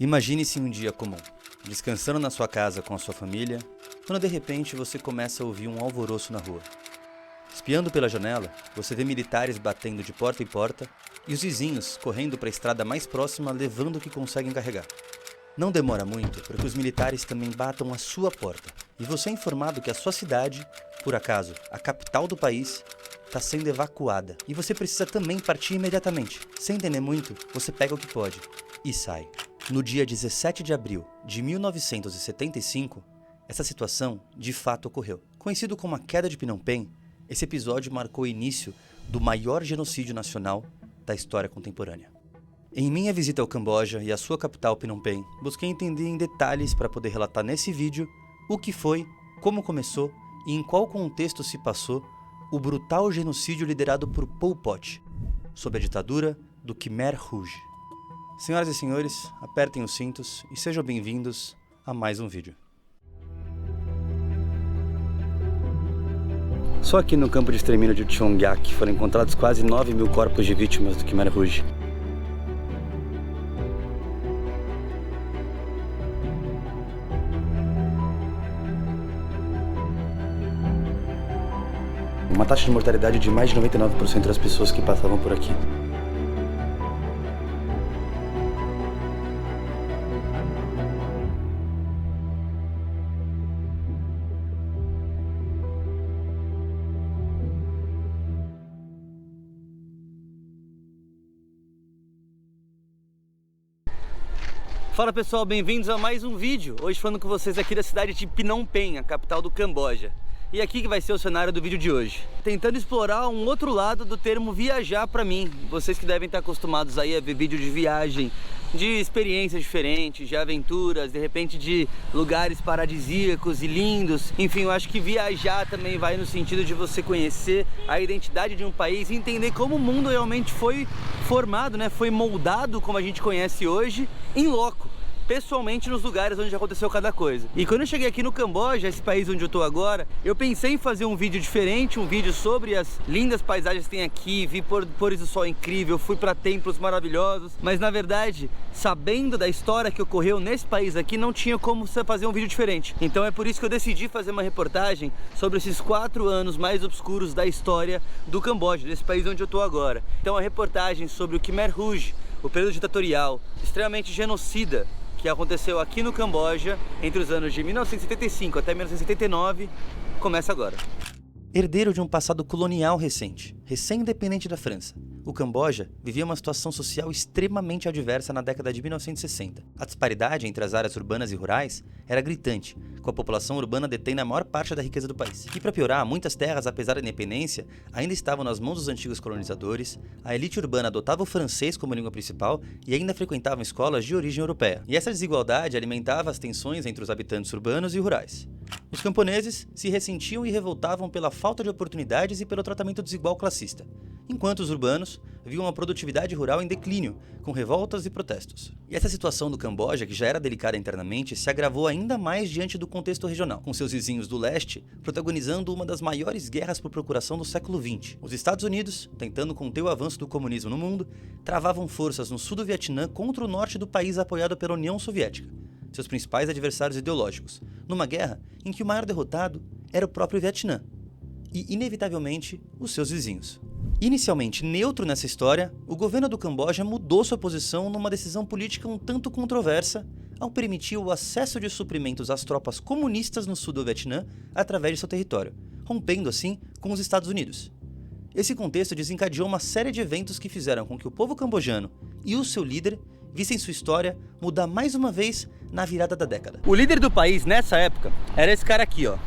Imagine-se um dia comum, descansando na sua casa com a sua família, quando de repente você começa a ouvir um alvoroço na rua. Espiando pela janela, você vê militares batendo de porta em porta e os vizinhos correndo para a estrada mais próxima levando o que conseguem carregar. Não demora muito para que os militares também batam a sua porta e você é informado que a sua cidade, por acaso, a capital do país, está sendo evacuada e você precisa também partir imediatamente. Sem entender muito, você pega o que pode e sai. No dia 17 de abril de 1975, essa situação de fato ocorreu. Conhecido como a Queda de Phnom Penh, esse episódio marcou o início do maior genocídio nacional da história contemporânea. Em minha visita ao Camboja e à sua capital Phnom Penh, busquei entender em detalhes para poder relatar nesse vídeo o que foi, como começou e em qual contexto se passou o brutal genocídio liderado por Pol Pot, sob a ditadura do Khmer Rouge. Senhoras e senhores, apertem os cintos e sejam bem-vindos a mais um vídeo. Só aqui no campo de extermínio de Chongyak foram encontrados quase 9.000 corpos de vítimas do Khmer Rouge. Uma taxa de mortalidade de mais de 99% das pessoas que passavam por aqui. Fala pessoal, bem-vindos a mais um vídeo. Hoje falando com vocês aqui da cidade de Phnom Penh, a capital do Camboja. E aqui que vai ser o cenário do vídeo de hoje. Tentando explorar um outro lado do termo viajar pra mim. Vocês que devem estar acostumados aí a ver vídeo de viagem, de experiências diferentes, de aventuras, de repente de lugares paradisíacos e lindos. Enfim, eu acho que viajar também vai no sentido de você conhecer a identidade de um país e entender como o mundo realmente foi formado, né? Foi moldado como a gente conhece hoje, em loco. Pessoalmente nos lugares onde aconteceu cada coisa. E quando eu cheguei aqui no Camboja, esse país onde eu tô agora, eu pensei em fazer um vídeo diferente, um vídeo sobre as lindas paisagens que tem aqui, vi pôres do sol incrível, fui para templos maravilhosos, mas na verdade, sabendo da história que ocorreu nesse país aqui, não tinha como fazer um vídeo diferente. Então é por isso que eu decidi fazer uma reportagem sobre esses 4 anos mais obscuros da história do Camboja, desse país onde eu tô agora. Então a reportagem sobre o Khmer Rouge, o período ditatorial, extremamente genocida, que aconteceu aqui no Camboja entre os anos de 1975 até 1979, começa agora. Herdeiro de um passado colonial recém-independente da França, o Camboja vivia uma situação social extremamente adversa na década de 1960. A disparidade entre as áreas urbanas e rurais era gritante, com a população urbana detendo a maior parte da riqueza do país. E para piorar, muitas terras, apesar da independência, ainda estavam nas mãos dos antigos colonizadores, a elite urbana adotava o francês como língua principal e ainda frequentavam escolas de origem europeia. E essa desigualdade alimentava as tensões entre os habitantes urbanos e rurais. Os camponeses se ressentiam e revoltavam pela falta de oportunidades e pelo tratamento desigual classista, enquanto os urbanos viam a produtividade rural em declínio, com revoltas e protestos. E essa situação do Camboja, que já era delicada internamente, se agravou ainda mais diante do contexto regional, com seus vizinhos do leste protagonizando uma das maiores guerras por procuração do século XX. Os Estados Unidos, tentando conter o avanço do comunismo no mundo, travavam forças no sul do Vietnã contra o norte do país apoiado pela União Soviética, seus principais adversários ideológicos, numa guerra em que o maior derrotado era o próprio Vietnã e, inevitavelmente, os seus vizinhos. Inicialmente neutro nessa história, o governo do Camboja mudou sua posição numa decisão política um tanto controversa ao permitir o acesso de suprimentos às tropas comunistas no sul do Vietnã através de seu território, rompendo assim com os Estados Unidos. Esse contexto desencadeou uma série de eventos que fizeram com que o povo cambojano e o seu líder vissem sua história mudar mais uma vez na virada da década. O líder do país nessa época era esse cara aqui, ó,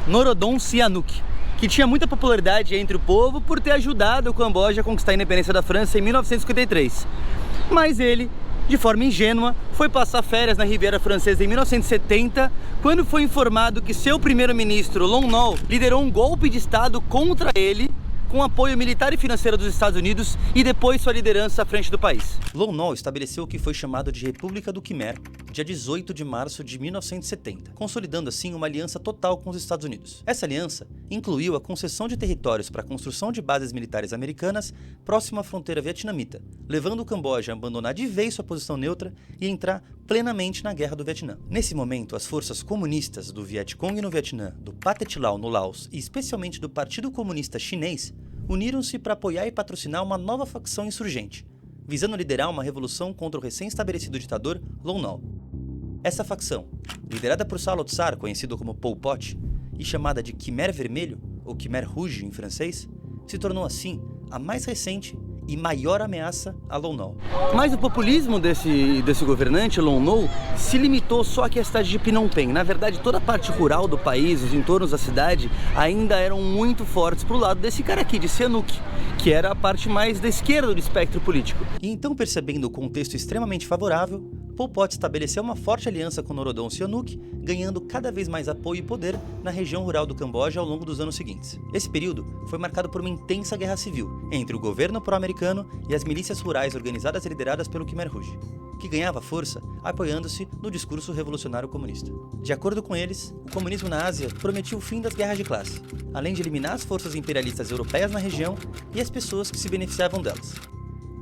Norodom Sihanouk, que tinha muita popularidade entre o povo por ter ajudado o Camboja a conquistar a independência da França em 1953. Mas ele, de forma ingênua, foi passar férias na Riviera Francesa em 1970, quando foi informado que seu primeiro-ministro, Lon Nol, liderou um golpe de estado contra ele, com apoio militar e financeiro dos Estados Unidos e depois sua liderança à frente do país. Lon Nol estabeleceu o que foi chamado de República do Khmer dia 18 de março de 1970, consolidando assim uma aliança total com os Estados Unidos. Essa aliança incluiu a concessão de territórios para a construção de bases militares americanas próximo à fronteira vietnamita, levando o Camboja a abandonar de vez sua posição neutra e entrar plenamente na Guerra do Vietnã. Nesse momento, as forças comunistas do Vietcong no Vietnã, do Pathet Lao no Laos e especialmente do Partido Comunista Chinês uniram-se para apoiar e patrocinar uma nova facção insurgente, visando liderar uma revolução contra o recém-estabelecido ditador Lon Nol. Essa facção, liderada por Sa Lot Sar, conhecido como Pol Pot, e chamada de Khmer Vermelho, ou Khmer Rouge em francês, se tornou assim a mais recente e maior ameaça a Lon Nol. Mas o populismo desse governante, Lon Nol, se limitou só aqui à cidade de Phnom Penh. Na verdade, toda a parte rural do país, os entornos da cidade, ainda eram muito fortes pro lado desse cara aqui, de Sihanouk, que era a parte mais da esquerda do espectro político. E então, percebendo o contexto extremamente favorável, Pol Pot estabeleceu uma forte aliança com Norodom Sihanouk, ganhando cada vez mais apoio e poder na região rural do Camboja ao longo dos anos seguintes. Esse período foi marcado por uma intensa guerra civil entre o governo pró-americano e as milícias rurais organizadas e lideradas pelo Khmer Rouge, que ganhava força apoiando-se no discurso revolucionário comunista. De acordo com eles, o comunismo na Ásia prometia o fim das guerras de classe, além de eliminar as forças imperialistas europeias na região e as pessoas que se beneficiavam delas.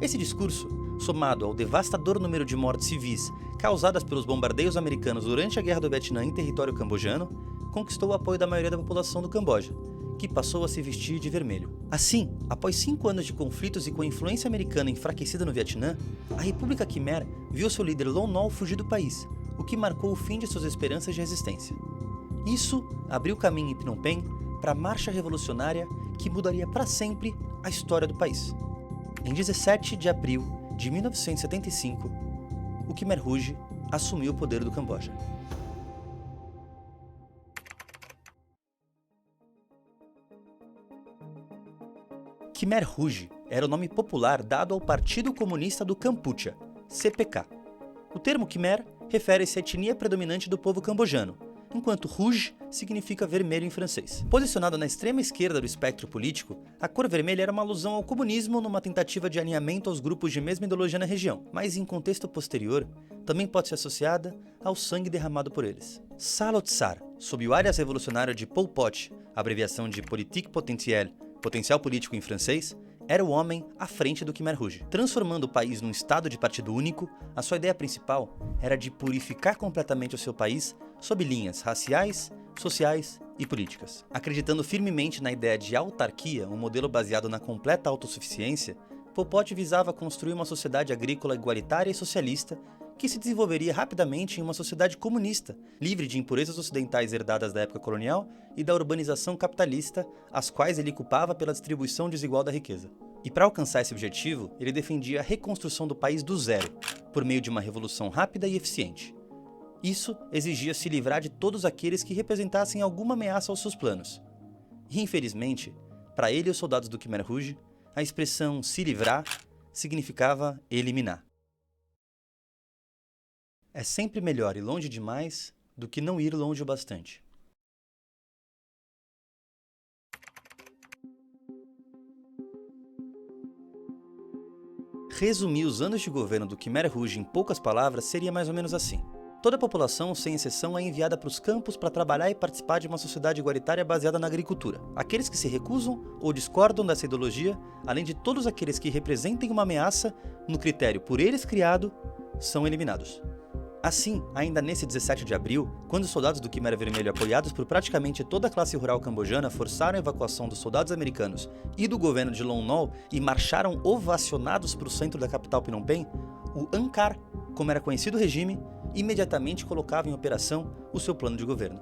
Esse discurso, somado ao devastador número de mortes civis causadas pelos bombardeios americanos durante a Guerra do Vietnã em território cambojano, conquistou o apoio da maioria da população do Camboja, que passou a se vestir de vermelho. Assim, após 5 anos de conflitos e com a influência americana enfraquecida no Vietnã, a República Khmer viu seu líder Lon Nol fugir do país, o que marcou o fim de suas esperanças de resistência. Isso abriu caminho em Phnom Penh para a marcha revolucionária que mudaria para sempre a história do país. Em 17 de abril de 1975, o Khmer Rouge assumiu o poder do Camboja. Khmer Rouge era o nome popular dado ao Partido Comunista do Kampuchea, CPK. O termo Khmer refere-se à etnia predominante do povo cambojano, enquanto Rouge significa vermelho em francês. Posicionado na extrema esquerda do espectro político, a cor vermelha era uma alusão ao comunismo numa tentativa de alinhamento aos grupos de mesma ideologia na região, mas em contexto posterior, também pode ser associada ao sangue derramado por eles. Sa Lot Sar, sob o alias revolucionário de Pol Pot, abreviação de Politique Potentielle, potencial político em francês, era o homem à frente do Khmer Rouge. Transformando o país num estado de partido único, a sua ideia principal era de purificar completamente o seu país sob linhas raciais, sociais e políticas. Acreditando firmemente na ideia de autarquia, um modelo baseado na completa autossuficiência, Pol Pot visava construir uma sociedade agrícola igualitária e socialista que se desenvolveria rapidamente em uma sociedade comunista, livre de impurezas ocidentais herdadas da época colonial e da urbanização capitalista, as quais ele culpava pela distribuição desigual da riqueza. E para alcançar esse objetivo, ele defendia a reconstrução do país do zero, por meio de uma revolução rápida e eficiente. Isso exigia se livrar de todos aqueles que representassem alguma ameaça aos seus planos. E, infelizmente, para ele e os soldados do Khmer Rouge, a expressão se livrar significava eliminar. É sempre melhor ir longe demais do que não ir longe o bastante. Resumir os anos de governo do Khmer Rouge em poucas palavras seria mais ou menos assim. Toda a população, sem exceção, é enviada para os campos para trabalhar e participar de uma sociedade igualitária baseada na agricultura. Aqueles que se recusam ou discordam dessa ideologia, além de todos aqueles que representem uma ameaça, no critério por eles criado, são eliminados. Assim, ainda nesse 17 de abril, quando os soldados do Khmer Vermelho, apoiados por praticamente toda a classe rural cambojana, forçaram a evacuação dos soldados americanos e do governo de Lon Nol e marcharam ovacionados para o centro da capital Phnom Penh, o ANCAR, como era conhecido o regime, imediatamente colocava em operação o seu plano de governo.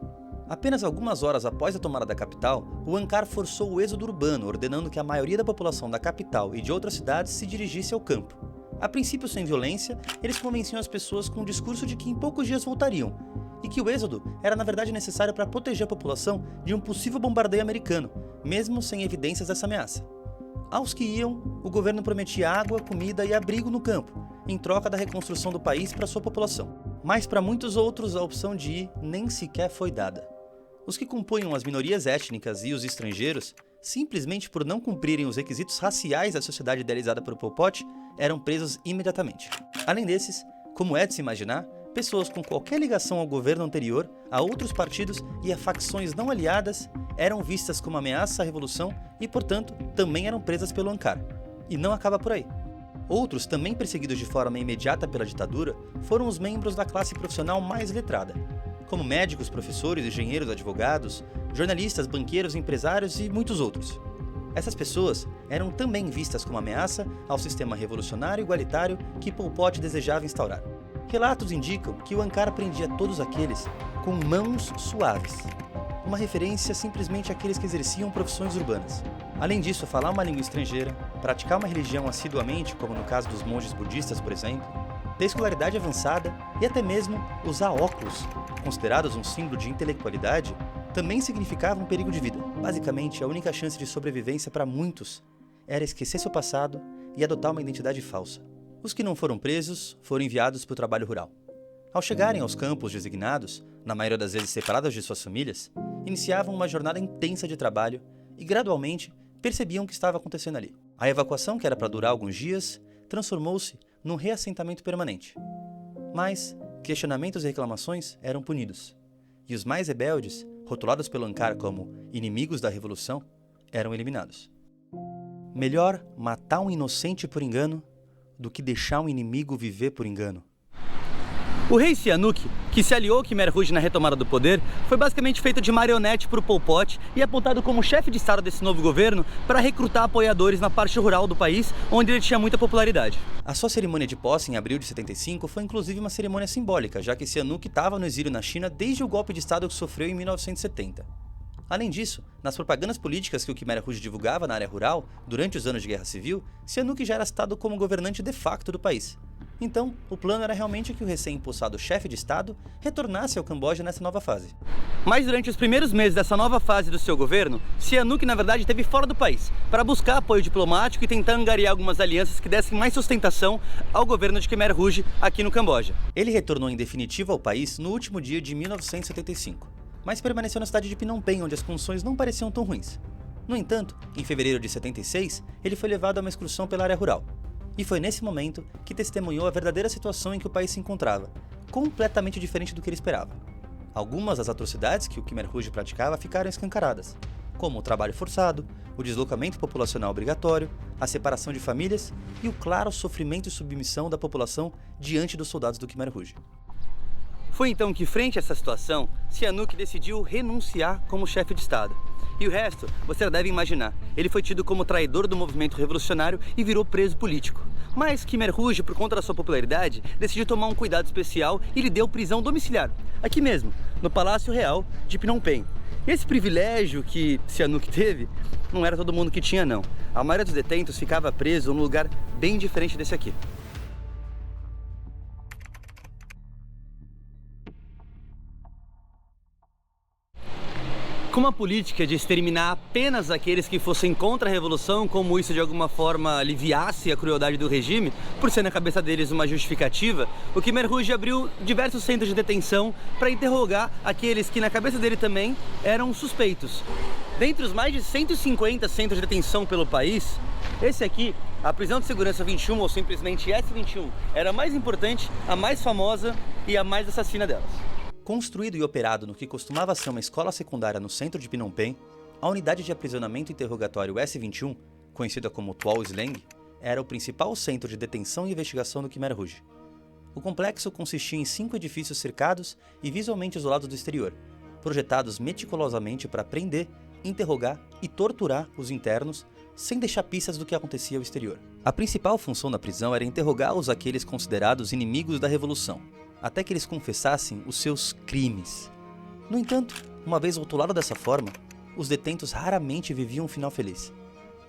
Apenas algumas horas após a tomada da capital, o ANCAR forçou o êxodo urbano, ordenando que a maioria da população da capital e de outras cidades se dirigisse ao campo. A princípio sem violência, eles convenciam as pessoas com o discurso de que em poucos dias voltariam, e que o êxodo era na verdade necessário para proteger a população de um possível bombardeio americano, mesmo sem evidências dessa ameaça. Aos que iam, o governo prometia água, comida e abrigo no campo, em troca da reconstrução do país para sua população. Mas para muitos outros a opção de ir nem sequer foi dada. Os que compunham as minorias étnicas e os estrangeiros, simplesmente por não cumprirem os requisitos raciais da sociedade idealizada por Pol Pot, eram presos imediatamente. Além desses, como é de se imaginar, pessoas com qualquer ligação ao governo anterior, a outros partidos e a facções não aliadas eram vistas como ameaça à revolução e, portanto, também eram presas pelo Ankar. E não acaba por aí. Outros, também perseguidos de forma imediata pela ditadura, foram os membros da classe profissional mais letrada, como médicos, professores, engenheiros, advogados, jornalistas, banqueiros, empresários e muitos outros. Essas pessoas eram também vistas como ameaça ao sistema revolucionário e igualitário que Pol Pot desejava instaurar. Relatos indicam que o Ankar prendia todos aqueles com mãos suaves, uma referência simplesmente àqueles que exerciam profissões urbanas. Além disso, falar uma língua estrangeira, praticar uma religião assiduamente, como no caso dos monges budistas, por exemplo, ter escolaridade avançada e até mesmo usar óculos, considerados um símbolo de intelectualidade, também significava um perigo de vida. Basicamente, a única chance de sobrevivência para muitos era esquecer seu passado e adotar uma identidade falsa. Os que não foram presos foram enviados para o trabalho rural. Ao chegarem aos campos designados, na maioria das vezes separados de suas famílias, iniciavam uma jornada intensa de trabalho e, gradualmente, percebiam o que estava acontecendo ali. A evacuação, que era para durar alguns dias, transformou-se num reassentamento permanente. Mas questionamentos e reclamações eram punidos, e os mais rebeldes, rotulados pelo Ankar como inimigos da revolução, eram eliminados. Melhor matar um inocente por engano do que deixar um inimigo viver por engano. O rei Sihanouk, que se aliou ao Khmer Rouge na retomada do poder, foi basicamente feito de marionete por Pol Pot e apontado como chefe de estado desse novo governo para recrutar apoiadores na parte rural do país, onde ele tinha muita popularidade. A sua cerimônia de posse em abril de 75 foi inclusive uma cerimônia simbólica, já que Sihanouk estava no exílio na China desde o golpe de estado que sofreu em 1970. Além disso, nas propagandas políticas que o Khmer Rouge divulgava na área rural, durante os anos de guerra civil, Sihanouk já era citado como governante de facto do país. Então, o plano era realmente que o recém-impulsado chefe de estado retornasse ao Camboja nessa nova fase. Mas durante os primeiros meses dessa nova fase do seu governo, Sihanouk na verdade esteve fora do país, para buscar apoio diplomático e tentar angariar algumas alianças que dessem mais sustentação ao governo de Khmer Rouge aqui no Camboja. Ele retornou em definitivo ao país no último dia de 1975. Mas permaneceu na cidade de Phnom Penh, onde as condições não pareciam tão ruins. No entanto, em fevereiro de 76, ele foi levado a uma excursão pela área rural. E foi nesse momento que testemunhou a verdadeira situação em que o país se encontrava, completamente diferente do que ele esperava. Algumas das atrocidades que o Khmer Rouge praticava ficaram escancaradas, como o trabalho forçado, o deslocamento populacional obrigatório, a separação de famílias e o claro sofrimento e submissão da população diante dos soldados do Khmer Rouge. Foi então que, frente a essa situação, Sihanouk decidiu renunciar como chefe de estado. E o resto, você deve imaginar. Ele foi tido como traidor do movimento revolucionário e virou preso político. Mas Khmer Rouge, por conta da sua popularidade, decidiu tomar um cuidado especial e lhe deu prisão domiciliar, aqui mesmo, no Palácio Real de Phnom Penh. Esse privilégio que Sihanouk teve, não era todo mundo que tinha não. A maioria dos detentos ficava preso num lugar bem diferente desse aqui. Com uma política de exterminar apenas aqueles que fossem contra a revolução, como isso de alguma forma aliviasse a crueldade do regime, por ser na cabeça deles uma justificativa, o Khmer Rouge abriu diversos centros de detenção para interrogar aqueles que na cabeça dele também eram suspeitos. Dentre os mais de 150 centros de detenção pelo país, esse aqui, a prisão de segurança 21, ou simplesmente S21, era a mais importante, a mais famosa e a mais assassina delas. Construído e operado no que costumava ser uma escola secundária no centro de Phnom Penh, a unidade de aprisionamento interrogatório S21, conhecida como Tuol Sleng, era o principal centro de detenção e investigação do Khmer Rouge. O complexo consistia em 5 edifícios cercados e visualmente isolados do exterior, projetados meticulosamente para prender, interrogar e torturar os internos, sem deixar pistas do que acontecia ao exterior. A principal função da prisão era interrogá-los aqueles considerados inimigos da revolução, até que eles confessassem os seus crimes. No entanto, uma vez rotulado dessa forma, os detentos raramente viviam um final feliz.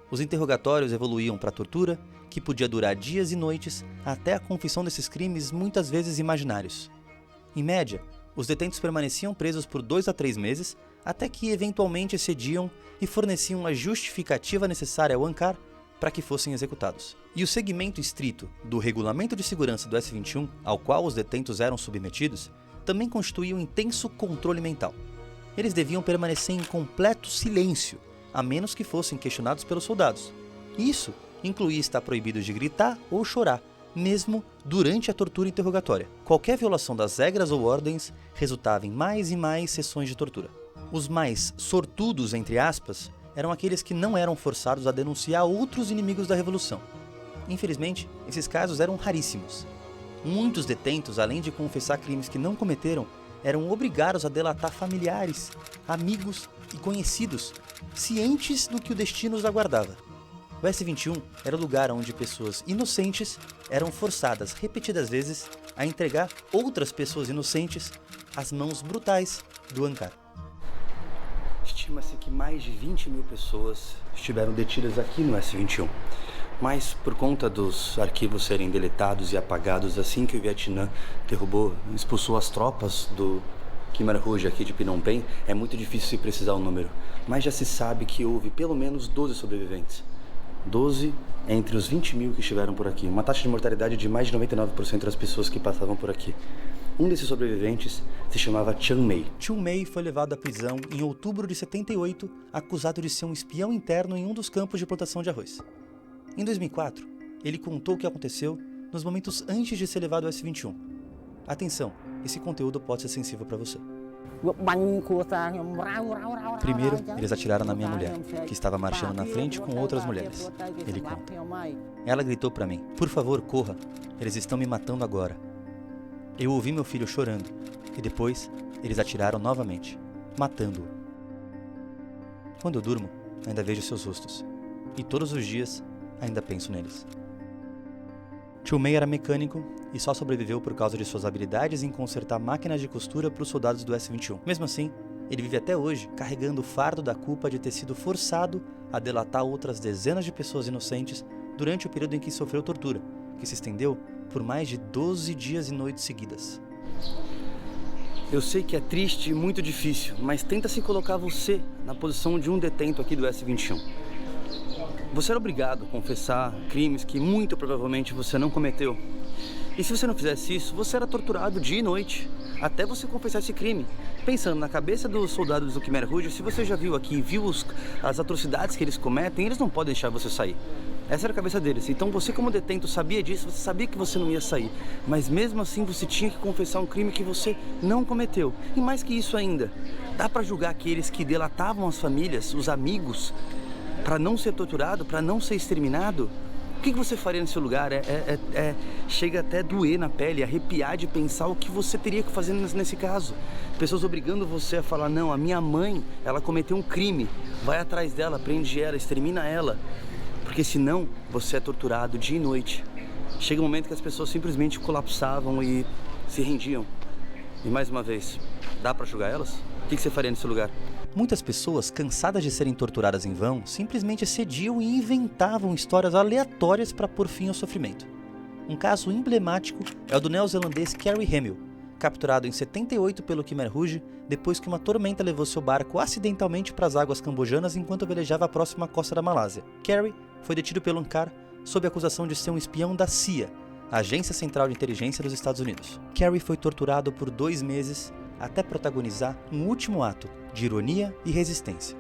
Os interrogatórios evoluíam para tortura, que podia durar dias e noites, até a confissão desses crimes muitas vezes imaginários. Em média, os detentos permaneciam presos por 2 a 3 meses, até que eventualmente cediam e forneciam a justificativa necessária ao Ankar para que fossem executados. E o segmento estrito do regulamento de segurança do S21, ao qual os detentos eram submetidos, também constituía um intenso controle mental. Eles deviam permanecer em completo silêncio, a menos que fossem questionados pelos soldados. Isso incluía estar proibidos de gritar ou chorar, mesmo durante a tortura interrogatória. Qualquer violação das regras ou ordens resultava em mais e mais sessões de tortura. Os mais sortudos, entre aspas, eram aqueles que não eram forçados a denunciar outros inimigos da Revolução. Infelizmente, esses casos eram raríssimos. Muitos detentos, além de confessar crimes que não cometeram, eram obrigados a delatar familiares, amigos e conhecidos, cientes do que o destino os aguardava. O S-21 era o lugar onde pessoas inocentes eram forçadas repetidas vezes a entregar outras pessoas inocentes às mãos brutais do Ankar. Estima-se que mais de 20 mil pessoas estiveram detidas aqui no S-21. Mas, por conta dos arquivos serem deletados e apagados assim que o Vietnã expulsou as tropas do Khmer Rouge aqui de Phnom Penh, é muito difícil se precisar o número. Mas já se sabe que houve pelo menos 12 sobreviventes. 12 entre os 20 mil que estiveram por aqui. Uma taxa de mortalidade de mais de 99% das pessoas que passavam por aqui. Um desses sobreviventes se chamava Chiang Mai. Chiang Mai foi levado à prisão em outubro de 78, acusado de ser um espião interno em um dos campos de plantação de arroz. Em 2004, ele contou o que aconteceu nos momentos antes de ser levado ao S-21. Atenção, esse conteúdo pode ser sensível para você. Primeiro, eles atiraram na minha mulher, que estava marchando na frente com outras mulheres. Ele conta. Ela gritou para mim, por favor, corra, eles estão me matando agora. Eu ouvi meu filho chorando, e depois eles atiraram novamente, matando-o. Quando eu durmo, ainda vejo seus rostos, e todos os dias ainda penso neles. Chiang Mai era mecânico e só sobreviveu por causa de suas habilidades em consertar máquinas de costura para os soldados do S-21. Mesmo assim, ele vive até hoje carregando o fardo da culpa de ter sido forçado a delatar outras dezenas de pessoas inocentes durante o período em que sofreu tortura, que se estendeu por mais de 12 dias e noites seguidas. Eu sei que é triste e muito difícil, mas tenta se colocar você na posição de um detento aqui do S-21. Você era obrigado a confessar crimes que muito provavelmente você não cometeu. E se você não fizesse isso, você era torturado dia e noite, até você confessar esse crime. Pensando na cabeça dos soldados do Khmer Rouge, se você já viu aqui e viu as atrocidades que eles cometem, eles não podem deixar você sair. Essa era a cabeça deles. Então você, como detento, sabia disso, você sabia que você não ia sair. Mas mesmo assim você tinha que confessar um crime que você não cometeu. E mais que isso ainda, dá pra julgar aqueles que delatavam as famílias, os amigos, para não ser torturado, para não ser exterminado? O que você faria nesse lugar? Chega até a doer na pele, arrepiar de pensar o que você teria que fazer nesse caso. Pessoas obrigando você a falar, não, a minha mãe, ela cometeu um crime, vai atrás dela, prende ela, extermina ela. Porque senão você é torturado dia e noite. Chega um momento que as pessoas simplesmente colapsavam e se rendiam. E mais uma vez, dá para julgar elas? O que você faria nesse lugar? Muitas pessoas, cansadas de serem torturadas em vão, simplesmente cediam e inventavam histórias aleatórias para pôr fim ao sofrimento. Um caso emblemático é o do neozelandês Kerry Hamill, capturado em 78 pelo Khmer Rouge depois que uma tormenta levou seu barco acidentalmente para as águas cambojanas enquanto velejava a próxima costa da Malásia. Kerry foi detido pelo Ankar sob a acusação de ser um espião da CIA, a Agência Central de Inteligência dos Estados Unidos. Kerry foi torturado por 2 meses até protagonizar um último ato de ironia e resistência.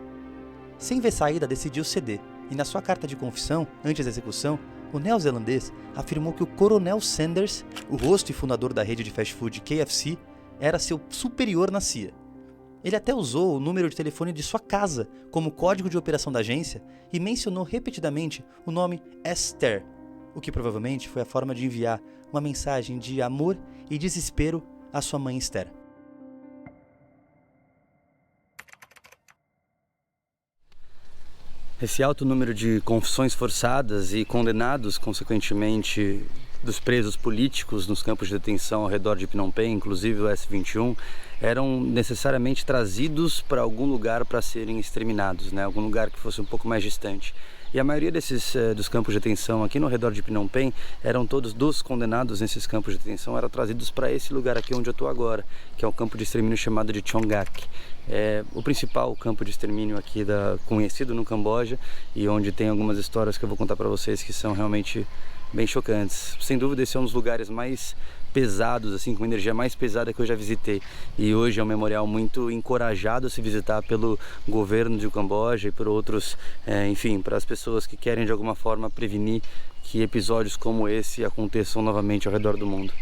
Sem ver saída, decidiu ceder, e na sua carta de confissão, antes da execução, o neozelandês afirmou que o Coronel Sanders, o rosto e fundador da rede de fast food KFC, era seu superior na CIA. Ele até usou o número de telefone de sua casa como código de operação da agência e mencionou repetidamente o nome Esther, o que provavelmente foi a forma de enviar uma mensagem de amor e desespero à sua mãe Esther. Esse alto número de confissões forçadas e condenados, consequentemente, dos presos políticos nos campos de detenção ao redor de Phnom Penh, inclusive o S-21, eram necessariamente trazidos para algum lugar para serem exterminados, né? Algum lugar que fosse um pouco mais distante. E a maioria dos campos de detenção aqui no redor de Phnom Penh, eram todos dos condenados nesses campos de detenção, eram trazidos para esse lugar aqui onde eu estou agora, que é um campo de extermínio chamado de Chongak. É o principal campo de extermínio aqui conhecido no Camboja, e onde tem algumas histórias que eu vou contar para vocês que são realmente bem chocantes. Sem dúvida esse é um dos lugares mais pesados, assim, com a energia mais pesada que eu já visitei. E hoje é um memorial muito encorajado a se visitar pelo governo de Camboja e por outros, enfim, para as pessoas que querem de alguma forma prevenir que episódios como esse aconteçam novamente ao redor do mundo.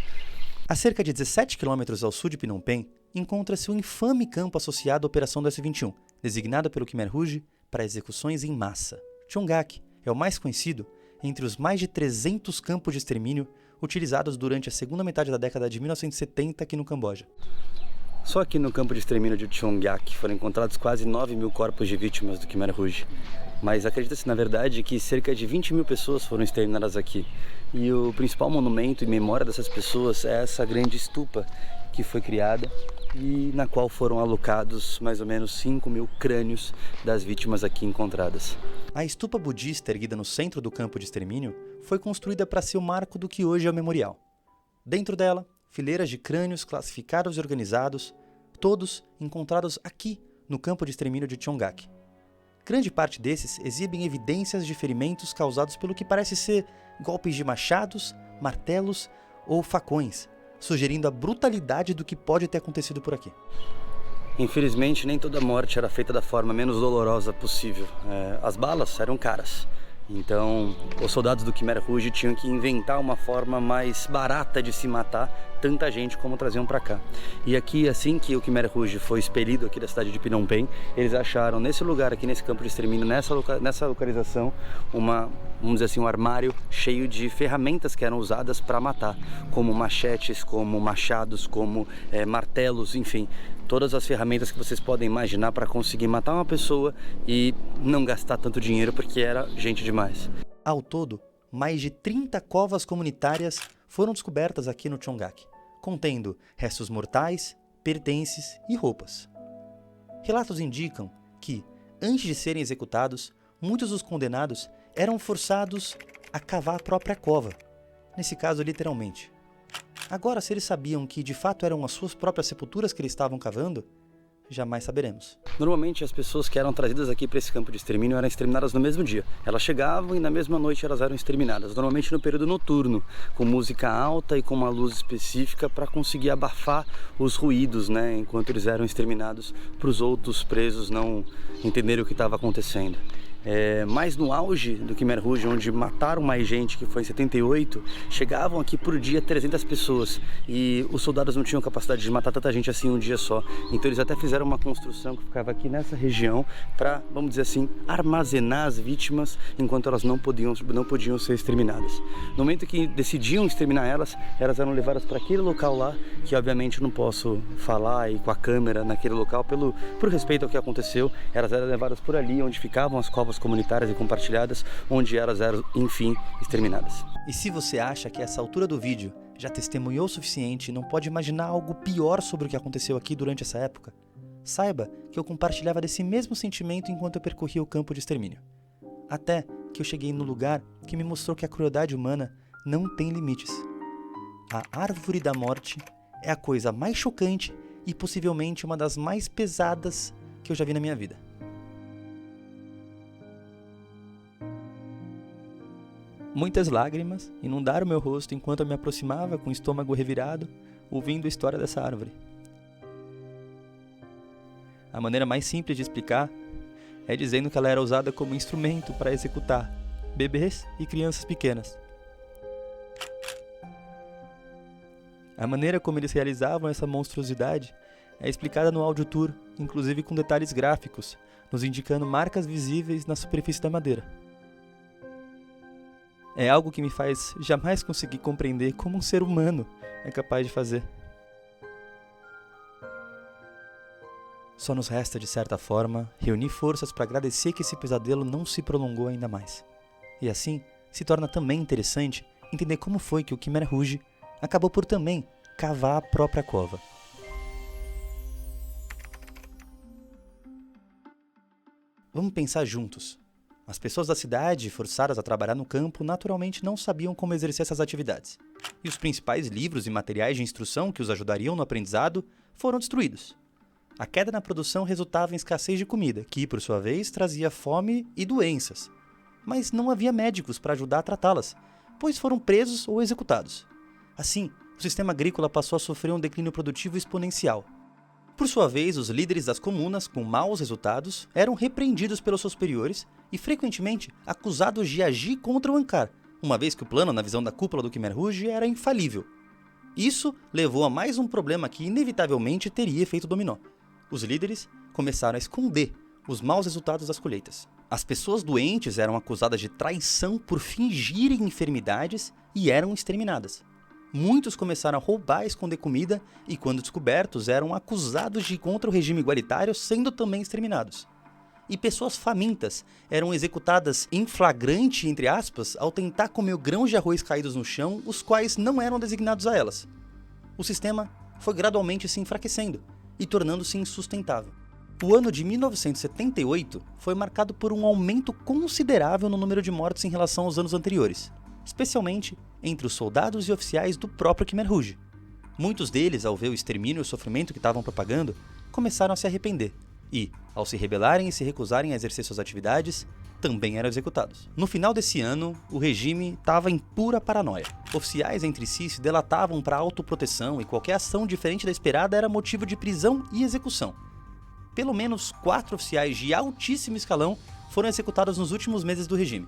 A cerca de 17 quilômetros ao sul de Phnom Penh, encontra-se o infame campo associado à Operação do S-21, designado pelo Khmer Rouge para execuções em massa. Chongak é o mais conhecido entre os mais de 300 campos de extermínio utilizados durante a segunda metade da década de 1970 aqui no Camboja. Só aqui no campo de extermínio de Chongak foram encontrados quase 9.000 corpos de vítimas do Khmer Rouge. Mas acredita-se, na verdade, que cerca de 20.000 pessoas foram exterminadas aqui. E o principal monumento em memória dessas pessoas é essa grande estupa que foi criada e na qual foram alocados mais ou menos 5.000 crânios das vítimas aqui encontradas. A estupa budista erguida no centro do campo de extermínio foi construída para ser o marco do que hoje é o memorial. Dentro dela, fileiras de crânios classificados e organizados, todos encontrados aqui no campo de extermínio de Chongak. Grande parte desses exibem evidências de ferimentos causados pelo que parece ser golpes de machados, martelos ou facões, sugerindo a brutalidade do que pode ter acontecido por aqui. Infelizmente, nem toda morte era feita da forma menos dolorosa possível. As balas eram caras. Então, os soldados do Khmer Rouge tinham que inventar uma forma mais barata de se matar tanta gente como traziam para cá. E aqui, assim que o Khmer Rouge foi expelido aqui da cidade de Phnom Penh, eles acharam nesse lugar aqui, nesse campo de extermínio, nessa localização, vamos dizer assim, um armário cheio de ferramentas que eram usadas para matar, como machetes, como machados, como martelos, enfim. Todas as ferramentas que vocês podem imaginar para conseguir matar uma pessoa e não gastar tanto dinheiro porque era gente demais. Ao todo, mais de 30 covas comunitárias foram descobertas aqui no Chongak, contendo restos mortais, pertences e roupas. Relatos indicam que, antes de serem executados, muitos dos condenados eram forçados a cavar a própria cova, nesse caso literalmente. Agora, se eles sabiam que de fato eram as suas próprias sepulturas que eles estavam cavando, jamais saberemos. Normalmente as pessoas que eram trazidas aqui para esse campo de extermínio eram exterminadas no mesmo dia. Elas chegavam e na mesma noite elas eram exterminadas, normalmente no período noturno, com música alta e com uma luz específica para conseguir abafar os ruídos, né, enquanto eles eram exterminados, para os outros presos não entenderem o que estava acontecendo. Mas no auge do Khmer Rouge, onde mataram mais gente, que foi em 78, chegavam aqui por dia 300 pessoas e os soldados não tinham capacidade de matar tanta gente assim um dia só. Então eles até fizeram uma construção que ficava aqui nessa região para, vamos dizer assim, armazenar as vítimas enquanto elas não podiam ser exterminadas. No momento que decidiam exterminar elas eram levadas para aquele local lá, que obviamente eu não posso falar aí com a câmera naquele local por respeito ao que aconteceu. Elas eram levadas por ali, onde ficavam as covas comunitárias e compartilhadas, onde elas eram, enfim, exterminadas. E se você acha que a essa altura do vídeo já testemunhou o suficiente e não pode imaginar algo pior sobre o que aconteceu aqui durante essa época, saiba que eu compartilhava desse mesmo sentimento enquanto eu percorria o campo de extermínio. Até que eu cheguei no lugar que me mostrou que a crueldade humana não tem limites. A Árvore da Morte é a coisa mais chocante e possivelmente uma das mais pesadas que eu já vi na minha vida. Muitas lágrimas inundaram meu rosto enquanto eu me aproximava com o estômago revirado, ouvindo a história dessa árvore. A maneira mais simples de explicar é dizendo que ela era usada como instrumento para executar bebês e crianças pequenas. A maneira como eles realizavam essa monstruosidade é explicada no áudio tour, inclusive com detalhes gráficos, nos indicando marcas visíveis na superfície da madeira. É algo que me faz jamais conseguir compreender como um ser humano é capaz de fazer. Só nos resta, de certa forma, reunir forças para agradecer que esse pesadelo não se prolongou ainda mais. E assim, se torna também interessante entender como foi que o Khmer Rouge acabou por também cavar a própria cova. Vamos pensar juntos. As pessoas da cidade, forçadas a trabalhar no campo, naturalmente não sabiam como exercer essas atividades. E os principais livros e materiais de instrução que os ajudariam no aprendizado foram destruídos. A queda na produção resultava em escassez de comida, que, por sua vez, trazia fome e doenças. Mas não havia médicos para ajudar a tratá-las, pois foram presos ou executados. Assim, o sistema agrícola passou a sofrer um declínio produtivo exponencial. Por sua vez, os líderes das comunas com maus resultados eram repreendidos pelos seus superiores e frequentemente acusados de agir contra o Ankar, uma vez que o plano, na visão da cúpula do Khmer Rouge, era infalível. Isso levou a mais um problema que inevitavelmente teria efeito dominó. Os líderes começaram a esconder os maus resultados das colheitas. As pessoas doentes eram acusadas de traição por fingirem enfermidades e eram exterminadas. Muitos começaram a roubar e esconder comida e, quando descobertos, eram acusados de ir contra o regime igualitário, sendo também exterminados. E pessoas famintas eram executadas em flagrante, entre aspas, ao tentar comer grãos de arroz caídos no chão, os quais não eram designados a elas. O sistema foi gradualmente se enfraquecendo e tornando-se insustentável. O ano de 1978 foi marcado por um aumento considerável no número de mortes em relação aos anos anteriores, especialmente entre os soldados e oficiais do próprio Khmer Rouge. Muitos deles, ao ver o extermínio e o sofrimento que estavam propagando, começaram a se arrepender e, ao se rebelarem e se recusarem a exercer suas atividades, também eram executados. No final desse ano, o regime estava em pura paranoia. Oficiais entre si se delatavam para autoproteção e qualquer ação diferente da esperada era motivo de prisão e execução. Pelo menos 4 oficiais de altíssimo escalão foram executados nos últimos meses do regime.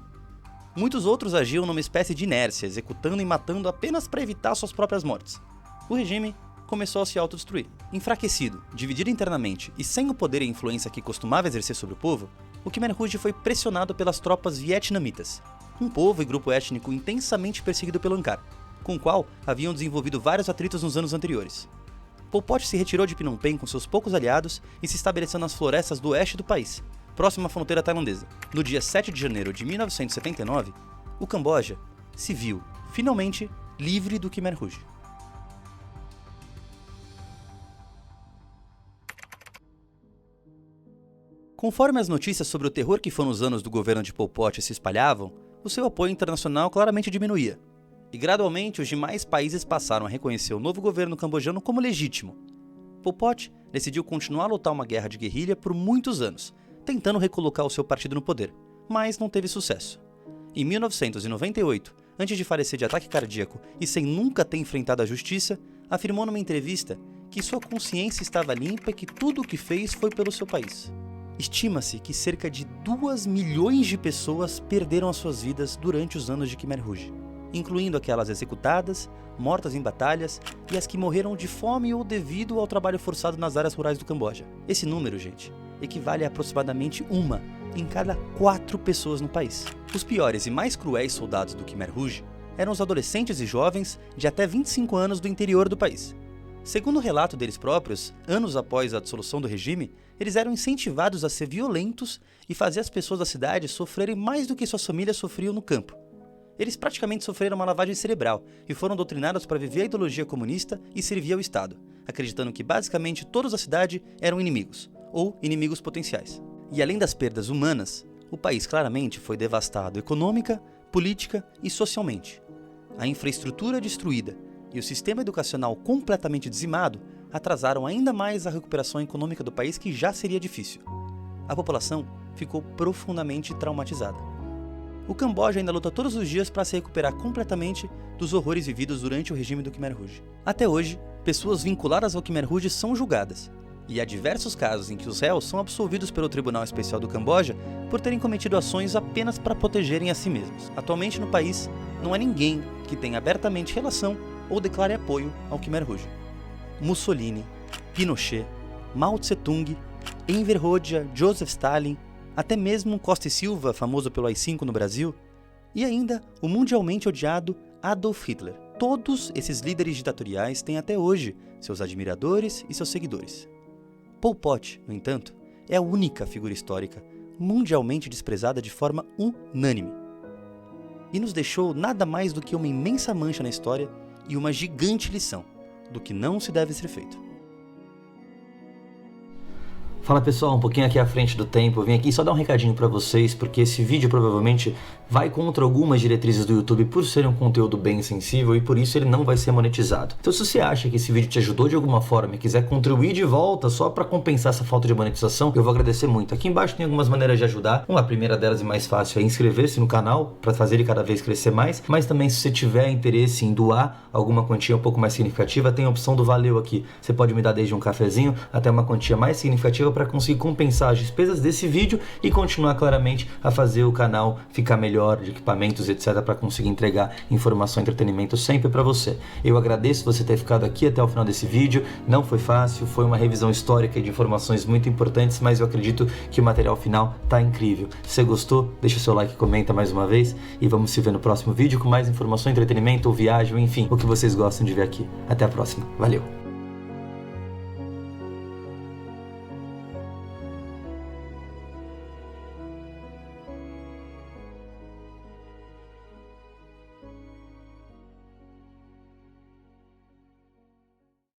Muitos outros agiam numa espécie de inércia, executando e matando apenas para evitar suas próprias mortes. O regime começou a se autodestruir. Enfraquecido, dividido internamente e sem o poder e influência que costumava exercer sobre o povo, o Khmer Rouge foi pressionado pelas tropas vietnamitas, um povo e grupo étnico intensamente perseguido pelo Ankar, com o qual haviam desenvolvido vários atritos nos anos anteriores. Pol Pot se retirou de Phnom Penh com seus poucos aliados e se estabeleceu nas florestas do oeste do país, próximo à fronteira tailandesa. No dia 7 de janeiro de 1979, o Camboja se viu, finalmente, livre do Khmer Rouge. Conforme as notícias sobre o terror que foram os anos do governo de Pol Pot se espalhavam, o seu apoio internacional claramente diminuía. E gradualmente os demais países passaram a reconhecer o novo governo cambojano como legítimo. Pol Pot decidiu continuar a lutar uma guerra de guerrilha por muitos anos, tentando recolocar o seu partido no poder, mas não teve sucesso. Em 1998, antes de falecer de ataque cardíaco e sem nunca ter enfrentado a justiça, afirmou numa entrevista que sua consciência estava limpa e que tudo o que fez foi pelo seu país. Estima-se que cerca de 2 milhões de pessoas perderam as suas vidas durante os anos de Khmer Rouge, incluindo aquelas executadas, mortas em batalhas e as que morreram de fome ou devido ao trabalho forçado nas áreas rurais do Camboja. Esse número, gente, equivale a aproximadamente 1 em cada 4 pessoas no país. Os piores e mais cruéis soldados do Khmer Rouge eram os adolescentes e jovens de até 25 anos do interior do país. Segundo o relato deles próprios, anos após a dissolução do regime, eles eram incentivados a ser violentos e fazer as pessoas da cidade sofrerem mais do que suas famílias sofriam no campo. Eles praticamente sofreram uma lavagem cerebral e foram doutrinados para viver a ideologia comunista e servir ao Estado, acreditando que basicamente todos da cidade eram inimigos, ou inimigos potenciais. E além das perdas humanas, o país claramente foi devastado econômica, política e socialmente. A infraestrutura destruída e o sistema educacional completamente dizimado atrasaram ainda mais a recuperação econômica do país, que já seria difícil. A população ficou profundamente traumatizada. O Camboja ainda luta todos os dias para se recuperar completamente dos horrores vividos durante o regime do Khmer Rouge. Até hoje, pessoas vinculadas ao Khmer Rouge são julgadas, e há diversos casos em que os réus são absolvidos pelo Tribunal Especial do Camboja por terem cometido ações apenas para protegerem a si mesmos. Atualmente no país, não há ninguém que tenha abertamente relação ou declare apoio ao Khmer Rouge. Mussolini, Pinochet, Mao Tse-tung, Enver Hoxha, Joseph Stalin, até mesmo Costa e Silva, famoso pelo AI-5 no Brasil, e ainda o mundialmente odiado Adolf Hitler. Todos esses líderes ditatoriais têm até hoje seus admiradores e seus seguidores. Pol Pot, no entanto, é a única figura histórica mundialmente desprezada de forma unânime. E nos deixou nada mais do que uma imensa mancha na história e uma gigante lição do que não se deve ser feito. Fala pessoal, um pouquinho aqui à frente do tempo, eu vim aqui só dar um recadinho pra vocês, porque esse vídeo provavelmente vai contra algumas diretrizes do YouTube por ser um conteúdo bem sensível e por isso ele não vai ser monetizado. Então se você acha que esse vídeo te ajudou de alguma forma e quiser contribuir de volta só para compensar essa falta de monetização, eu vou agradecer muito. Aqui embaixo tem algumas maneiras de ajudar. A primeira delas e mais fácil é inscrever-se no canal para fazer ele cada vez crescer mais, mas também se você tiver interesse em doar alguma quantia um pouco mais significativa, tem a opção do Valeu aqui. Você pode me dar desde um cafezinho até uma quantia mais significativa para conseguir compensar as despesas desse vídeo e continuar claramente a fazer o canal ficar melhor, de equipamentos, etc, para conseguir entregar informação e entretenimento sempre para você. Eu agradeço você ter ficado aqui até o final desse vídeo. Não foi fácil, foi uma revisão histórica de informações muito importantes, mas eu acredito que o material final tá incrível. Se você gostou, deixa o seu like, comenta mais uma vez e vamos se ver no próximo vídeo com mais informação, entretenimento ou viagem, enfim, o que vocês gostam de ver aqui. Até a próxima. Valeu!